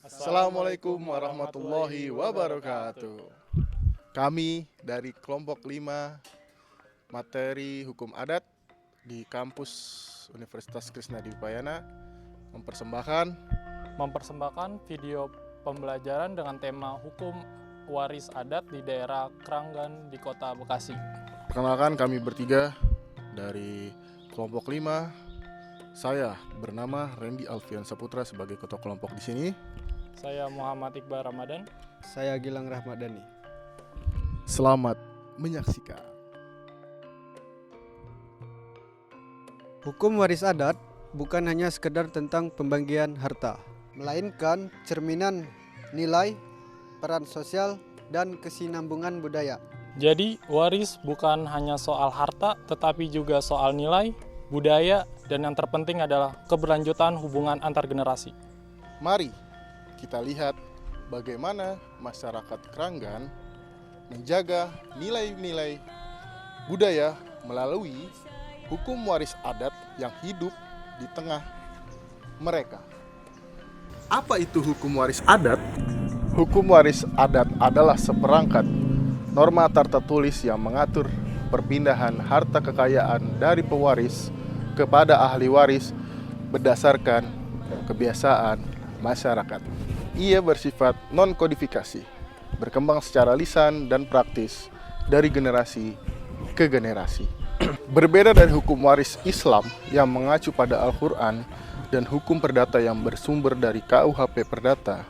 Assalamualaikum warahmatullahi wabarakatuh. Kami dari kelompok 5 materi hukum adat di kampus Universitas Krishna Dipayana mempersembahkan video pembelajaran dengan tema hukum waris adat di daerah Kranggan di Kota Bekasi. Perkenalkan, kami bertiga dari kelompok 5. Saya bernama Randy Alfian Saputra sebagai ketua kelompok di sini. Saya Muhammad Iqbal Ramadan. Saya Gilang Rahmadani. Selamat menyaksikan. Hukum waris adat bukan hanya sekedar tentang pembagian harta, melainkan cerminan nilai, peran sosial, dan kesinambungan budaya. Jadi, waris bukan hanya soal harta, tetapi juga soal nilai, budaya, dan yang terpenting adalah keberlanjutan hubungan antar generasi. Mari kita lihat bagaimana masyarakat Kranggan menjaga nilai-nilai budaya melalui hukum waris adat yang hidup di tengah mereka. Apa itu hukum waris adat? Hukum waris adat adalah seperangkat norma tertulis yang mengatur perpindahan harta kekayaan dari pewaris kepada ahli waris berdasarkan kebiasaan masyarakat. Ia bersifat non-kodifikasi, berkembang secara lisan dan praktis dari generasi ke generasi. Berbeda dari hukum waris Islam yang mengacu pada Al-Quran dan hukum perdata yang bersumber dari KUHP Perdata,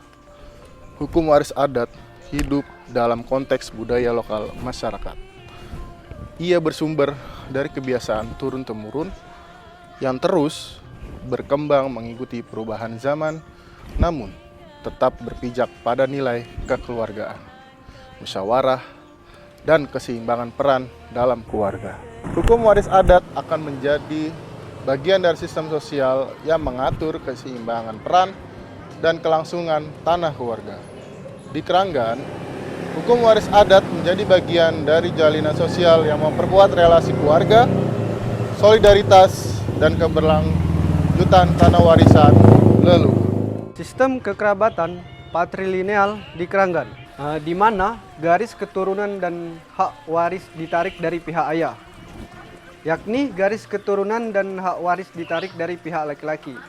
hukum waris adat hidup dalam konteks budaya lokal masyarakat. Ia bersumber dari kebiasaan turun-temurun yang terus berkembang mengikuti perubahan zaman, namun tetap berpijak pada nilai kekeluargaan, musyawarah, dan keseimbangan peran dalam keluarga. Hukum waris adat akan menjadi bagian dari sistem sosial yang mengatur keseimbangan peran dan kelangsungan tanah keluarga. Di Kranggan, hukum waris adat menjadi bagian dari jalinan sosial yang memperkuat relasi keluarga, solidaritas, dan keberlanjutan tanah warisan leluhur. Sistem kekerabatan patrilineal di Kranggan, di mana garis keturunan dan hak waris ditarik dari pihak ayah, yakni garis keturunan dan hak waris ditarik dari pihak laki-laki.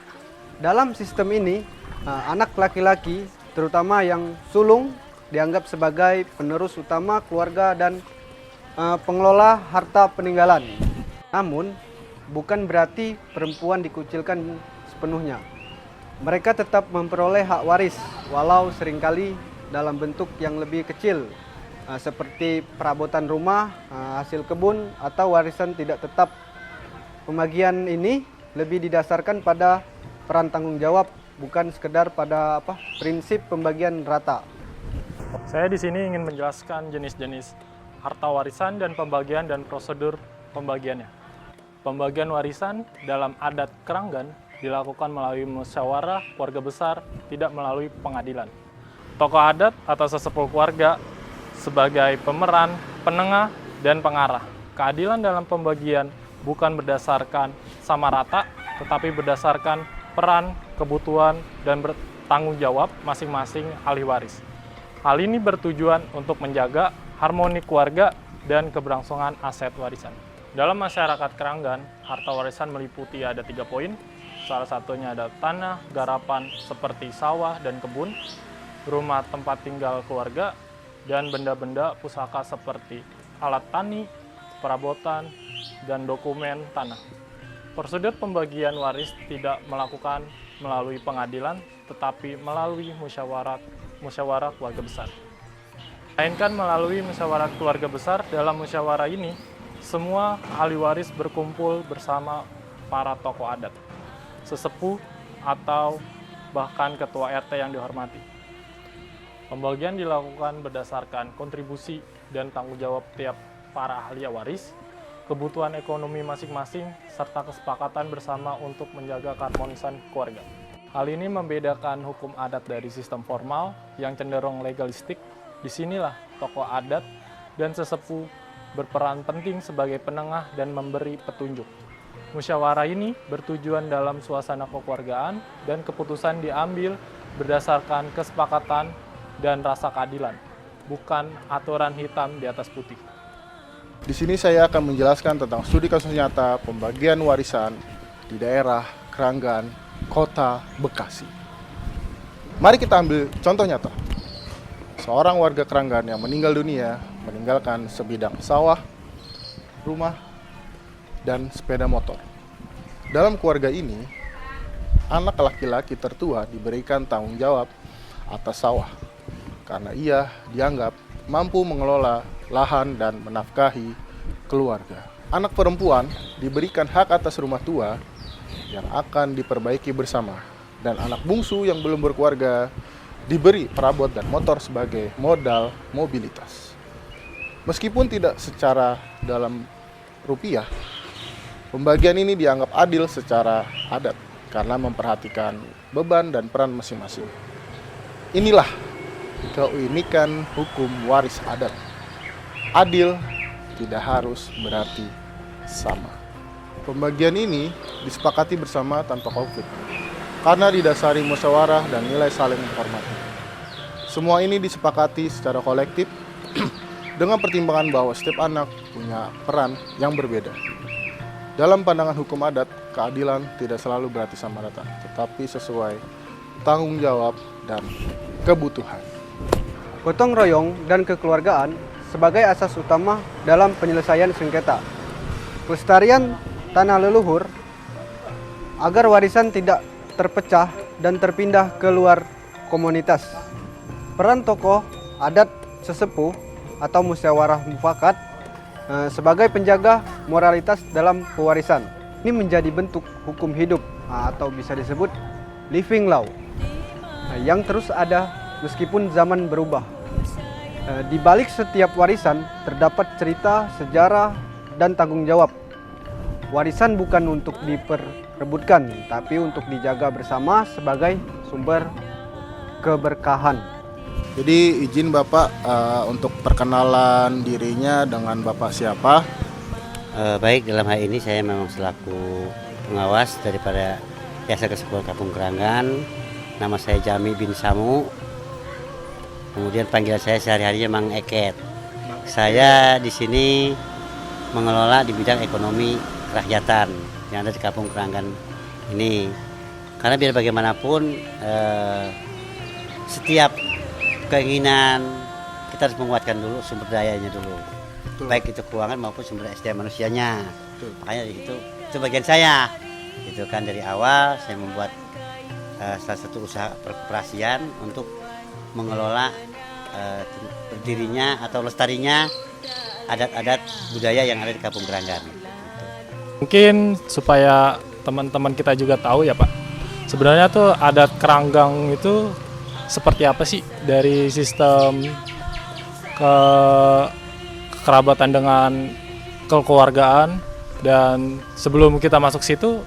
Dalam sistem ini, anak laki-laki, terutama yang sulung, dianggap sebagai penerus utama keluarga dan pengelola harta peninggalan. Namun, bukan berarti perempuan dikucilkan sepenuhnya. Mereka tetap memperoleh hak waris, walau seringkali dalam bentuk yang lebih kecil, seperti perabotan rumah, hasil kebun, atau warisan tidak tetap. Pembagian ini lebih didasarkan pada peran tanggung jawab, bukan sekedar pada prinsip pembagian rata. Saya di sini ingin menjelaskan jenis-jenis harta warisan dan pembagian dan prosedur pembagiannya. Pembagian warisan dalam adat Kranggan dilakukan melalui musyawarah keluarga besar, tidak melalui pengadilan. Tokoh adat atau sesepuh keluarga sebagai pemeran, penengah, dan pengarah. Keadilan dalam pembagian bukan berdasarkan sama rata, tetapi berdasarkan peran, kebutuhan, dan bertanggung jawab masing-masing ahli waris. Hal ini bertujuan untuk menjaga harmoni keluarga dan keberlangsungan aset warisan. Dalam masyarakat Kranggan, harta warisan meliputi ada 3 poin. Salah satunya ada tanah, garapan seperti sawah dan kebun, rumah tempat tinggal keluarga, dan benda-benda pusaka seperti alat tani, perabotan, dan dokumen tanah. Prosedur pembagian waris tidak melakukan melalui pengadilan, tetapi melalui musyawarah keluarga besar. Melainkan melalui musyawarah keluarga besar. Dalam musyawarah ini, semua ahli waris berkumpul bersama para tokoh adat, sesepuh, atau bahkan ketua RT yang dihormati. Pembagian dilakukan berdasarkan kontribusi dan tanggung jawab tiap para ahli waris, kebutuhan ekonomi masing-masing, serta kesepakatan bersama untuk menjaga keharmonisan keluarga. Hal ini membedakan hukum adat dari sistem formal yang cenderung legalistik. Disinilah tokoh adat dan sesepuh berperan penting sebagai penengah dan memberi petunjuk. Musyawarah ini bertujuan dalam suasana kekeluargaan dan keputusan diambil berdasarkan kesepakatan dan rasa keadilan, bukan aturan hitam di atas putih. Di sini saya akan menjelaskan tentang studi kasus nyata pembagian warisan di daerah Kranggan, Kota Bekasi. Mari kita ambil contoh nyata. Seorang warga Kranggan yang meninggal dunia meninggalkan sebidang sawah, rumah, dan sepeda motor. Dalam keluarga ini, anak laki-laki tertua diberikan tanggung jawab atas sawah karena ia dianggap mampu mengelola lahan dan menafkahi keluarga. Anak perempuan diberikan hak atas rumah tua yang akan diperbaiki bersama, dan anak bungsu yang belum berkeluarga diberi perabot dan motor sebagai modal mobilitas. Meskipun tidak secara dalam rupiah, pembagian ini dianggap adil secara adat karena memperhatikan beban dan peran masing-masing. Inilah keunikan hukum waris adat. Adil tidak harus berarti sama. Pembagian ini disepakati bersama tanpa konflik karena didasari musyawarah dan nilai saling menghormati. Semua ini disepakati secara kolektif dengan pertimbangan bahwa setiap anak punya peran yang berbeda. Dalam pandangan hukum adat, keadilan tidak selalu berarti sama rata, tetapi sesuai tanggung jawab dan kebutuhan. Gotong royong dan kekeluargaan sebagai asas utama dalam penyelesaian sengketa. Pelestarian tanah leluhur agar warisan tidak terpecah dan terpindah ke luar komunitas. Peran tokoh adat sesepuh atau musyawarah mufakat sebagai penjaga moralitas dalam pewarisan. Ini menjadi bentuk hukum hidup atau bisa disebut living law yang terus ada meskipun zaman berubah. Di balik setiap warisan terdapat cerita, sejarah, dan tanggung jawab. Warisan bukan untuk diperebutkan, tapi untuk dijaga bersama sebagai sumber keberkahan. Jadi izin Bapak untuk perkenalan dirinya dengan Bapak siapa? Baik, dalam hal ini saya memang selaku pengawas daripada Jasa Kesehatan Kampung Kranggan. Nama saya Jami bin Samu. Kemudian panggilan saya sehari-harinya Mang Eket. Saya di sini mengelola di bidang ekonomi kerakyatan yang ada di Kampung Kranggan ini. Karena biar bagaimanapun setiap keinginan kita harus menguatkan dulu sumber dayanya dulu. Betul. Baik itu keuangan maupun sumber SDM manusianya. Betul. Makanya itu bagian saya. Itu kan dari awal saya membuat salah satu usaha perkoperasian untuk mengelola berdirinya atau lestarinya adat-adat budaya yang ada di Kampung Kranggan. Mungkin supaya teman-teman kita juga tahu ya Pak, sebenarnya tuh adat Kranggan itu seperti apa sih dari sistem kekerabatan dengan kekeluargaan. Dan sebelum kita masuk situ,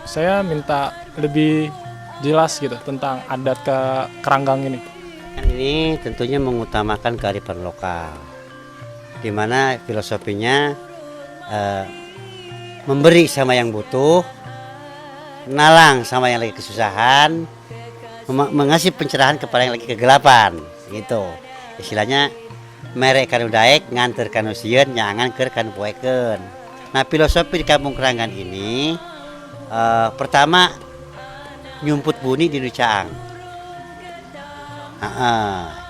saya minta lebih jelas gitu tentang adat Kranggan ini. Ini tentunya mengutamakan kearifan lokal, di mana filosofinya memberi sama yang butuh, menalang sama yang lagi kesusahan, mengasih pencerahan kepada yang lagi kegelapan, gitu. Istilahnya merek kanu daek nganter kanu sieun nyangan keur kanu poeken. Nah, filosofi di Kampung Kranggan ini pertama nyumput buni di Nucaang.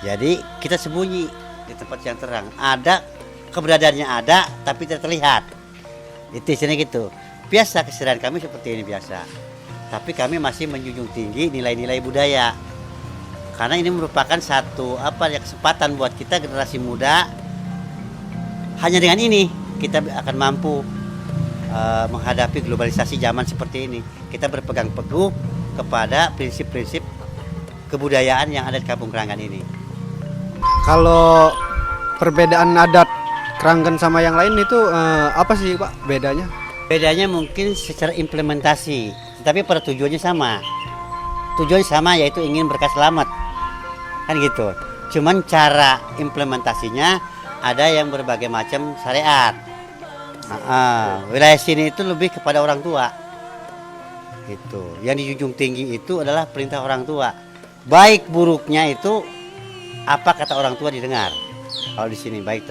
Jadi kita sembunyi di tempat yang terang. Ada keberadaannya ada, tapi tidak terlihat. Itu istilahnya gitu. Biasa keseharian kami seperti ini biasa. Tapi kami masih menjunjung tinggi nilai-nilai budaya. Karena ini merupakan satu kesempatan buat kita generasi muda. Hanya dengan ini kita akan mampu menghadapi globalisasi zaman seperti ini. Kita berpegang teguh kepada prinsip-prinsip kebudayaan yang ada di Kampung Kranggan ini. Kalau perbedaan adat Kranggan sama yang lain itu apa sih Pak bedanya? Bedanya mungkin secara implementasi, tapi pada tujuannya sama. Tujuannya sama, yaitu ingin berkah selamat. Kan gitu. Cuman cara implementasinya ada yang berbagai macam syariat. Wilayah sini itu lebih kepada orang tua. Gitu. Yang dijunjung tinggi itu adalah perintah orang tua. baik buruknya itu apa kata orang tua didengar. Kalau di sini baik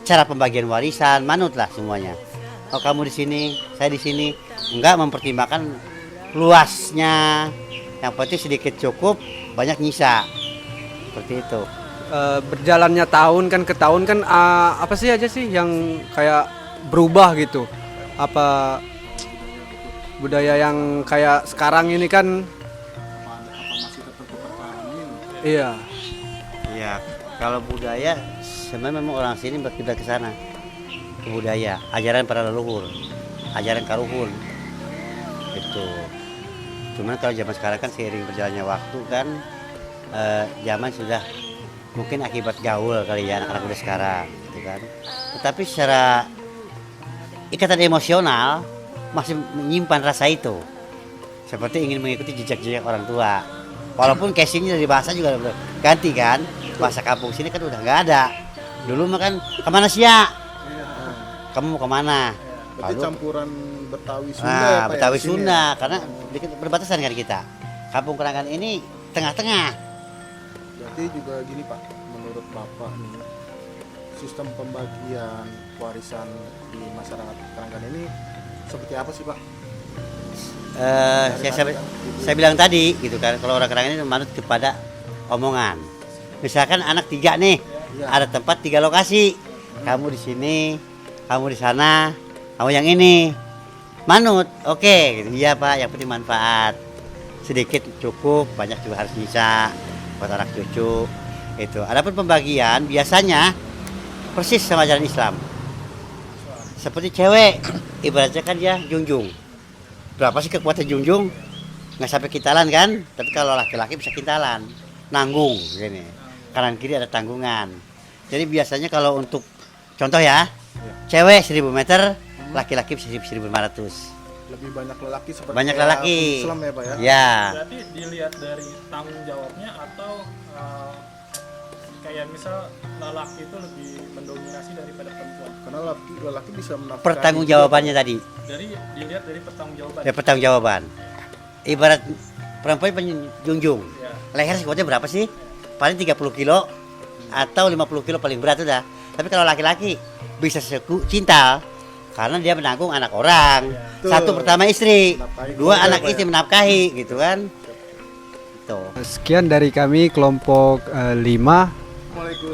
cara pembagian warisan, manut lah semuanya. Kalau kamu di sini, saya di sini, enggak mempertimbangkan luasnya. Yang penting sedikit cukup, banyak nyisa. Seperti itu. Berjalannya tahun kan ke tahun kan apa sih aja sih yang kayak berubah gitu? Apa budaya yang kayak sekarang ini kan? Iya. Iya, kalau budaya sebenarnya memang orang sini berkiblat ke sana. Ke budaya, ajaran para leluhur, ajaran karuhun. Itu. Cuman kalau zaman sekarang kan seiring berjalannya waktu kan zaman sudah mungkin akibat gaul kali ya anak-anak muda sekarang, gitu kan. Tetapi secara ikatan emosional masih menyimpan rasa itu. Seperti ingin mengikuti jejak-jejak orang tua. Walaupun casingnya dari bahasa juga udah ganti kan. Bahasa kampung sini kan udah nggak ada. Dulu mah kan kemana sih ya? Kamu mau kemana? Berarti campuran Betawi Sunda Nah, ya, Pak, Betawi ya, di sini Sunda ya? karena berbatasan kan kita. Kampung Keranggan ini tengah-tengah. Berarti juga gini Pak, menurut Bapak nih, sistem pembagian warisan di masyarakat Keranggan ini seperti apa sih Pak? Saya bilang tadi gitu kan, kalau orang Keranggan ini manut kepada omongan. Misalkan anak 3 nih, ada tempat 3 lokasi. Kamu di sini, kamu di sana, kamu yang ini. Manut, oke, gitu. Iya Pak, yang penting manfaat. Sedikit cukup, banyak juga harus bisa buat anak cucu. Itu. Adapun pembagian biasanya persis sama ajaran Islam. Seperti cewek, ibaratnya kan dia junjung. Berapa sih kekuatan junjung? Nggak sampai kintalan kan? Tapi kalau laki-laki bisa kintalan, nanggung gini. Kanan kiri ada tanggungan. Jadi biasanya kalau untuk contoh ya, cewek 1000 meter, laki-laki 1500. Lebih banyak lelaki seperti Banyak kayak lelaki. Islam ya Pak ya? Ya. Berarti dilihat dari tanggung jawabnya atau kayak misal lelaki itu lebih mendominasi daripada perempuan. Karena lelaki bisa menafkahi. Pertanggungjawabannya tadi. Dari dilihat dari pertanggungjawaban. Ya pertanggungjawaban. Ibarat perempuan penjunjung. Ya. Leher sekuatnya berapa sih? Paling 30 kilo atau 50 kilo paling berat udah. Tapi kalau laki-laki bisa cinta karena dia menanggung anak orang. Betul. Satu pertama istri, Menafkahi 2 keluarga, anak Pak, istri ya? menafkahi gitu kan. Tuh. Sekian dari kami kelompok 5.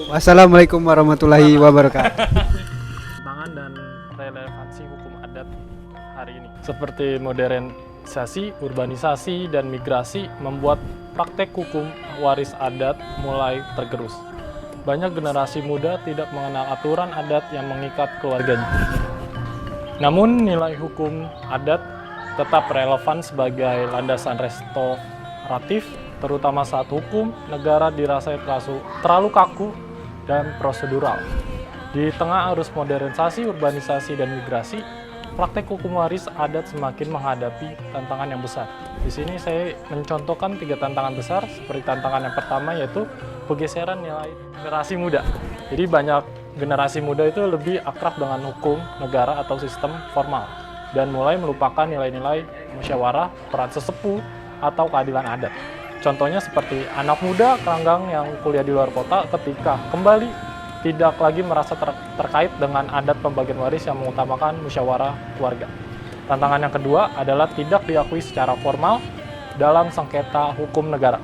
Wassalamualaikum warahmatullahi wabarakatuh. Tantangan dan relevansi hukum adat hari ini. Seperti modernisasi, urbanisasi, dan migrasi membuat praktek hukum waris adat mulai tergerus. Banyak generasi muda tidak mengenal aturan adat yang mengikat keluarganya. Namun nilai hukum adat tetap relevan sebagai landasan restoratif, terutama saat hukum negara dirasa terlalu kaku dan prosedural. Di tengah arus modernisasi, urbanisasi, dan migrasi, praktek hukum waris adat semakin menghadapi tantangan yang besar. Di sini saya mencontohkan 3 tantangan besar, seperti tantangan yang pertama yaitu pergeseran nilai generasi muda. Jadi banyak generasi muda itu lebih akrab dengan hukum negara atau sistem formal dan mulai melupakan nilai-nilai musyawarah, peran sesepuh, atau keadilan adat. Contohnya seperti anak muda Keranggan yang kuliah di luar kota ketika kembali tidak lagi merasa terkait dengan adat pembagian waris yang mengutamakan musyawarah keluarga. Tantangan yang kedua adalah tidak diakui secara formal dalam sengketa hukum negara.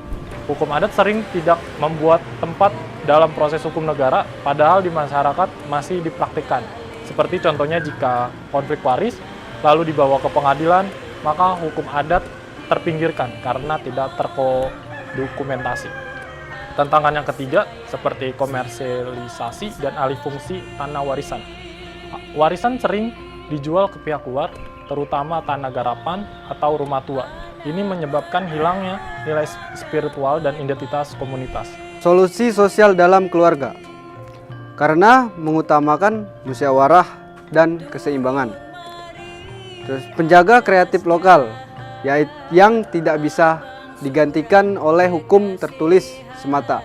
Hukum adat sering tidak membuat tempat dalam proses hukum negara, padahal di masyarakat masih dipraktikkan. Seperti contohnya jika konflik waris lalu dibawa ke pengadilan, maka hukum adat terpinggirkan karena tidak terdokumentasi. Tantangan yang ketiga seperti komersialisasi dan alih fungsi tanah warisan. Warisan sering dijual ke pihak luar, terutama tanah garapan atau rumah tua. Ini menyebabkan hilangnya nilai spiritual dan identitas komunitas. Solusi sosial dalam keluarga karena mengutamakan musyawarah dan keseimbangan. Terus penjaga kreatif lokal yang tidak bisa digantikan oleh hukum tertulis semata.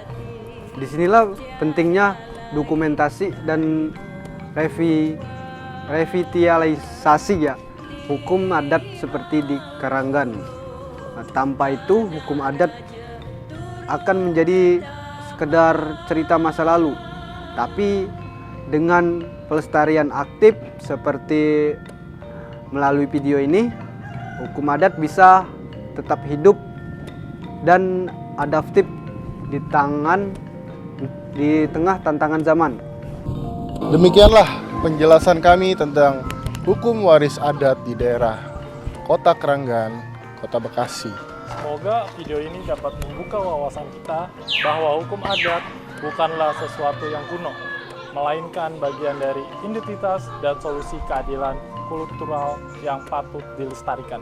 Disinilah pentingnya dokumentasi dan revitalisasi ya hukum adat seperti di Keranggan. Nah, tanpa itu hukum adat akan menjadi sekedar cerita masa lalu. Tapi dengan pelestarian aktif seperti melalui video ini, hukum adat bisa tetap hidup dan adaptif di tengah tantangan zaman. Demikianlah penjelasan kami tentang hukum waris adat di daerah Kota Kranggan, Kota Bekasi. Semoga video ini dapat membuka wawasan kita bahwa hukum adat bukanlah sesuatu yang kuno, melainkan bagian dari identitas dan solusi keadilan kultural yang patut dilestarikan.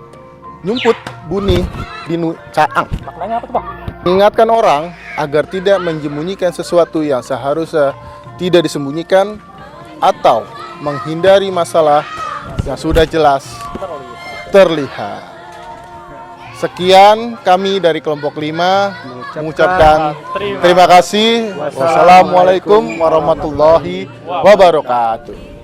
Nyumput bunyi dinu caang. Maknanya apa tuh, Pak? Mengingatkan orang agar tidak menyembunyikan sesuatu yang seharusnya tidak disembunyikan atau menghindari masalah yang sudah jelas terlihat. Sekian kami dari kelompok 5 mengucapkan terima kasih. Wassalamualaikum warahmatullahi wabarakatuh.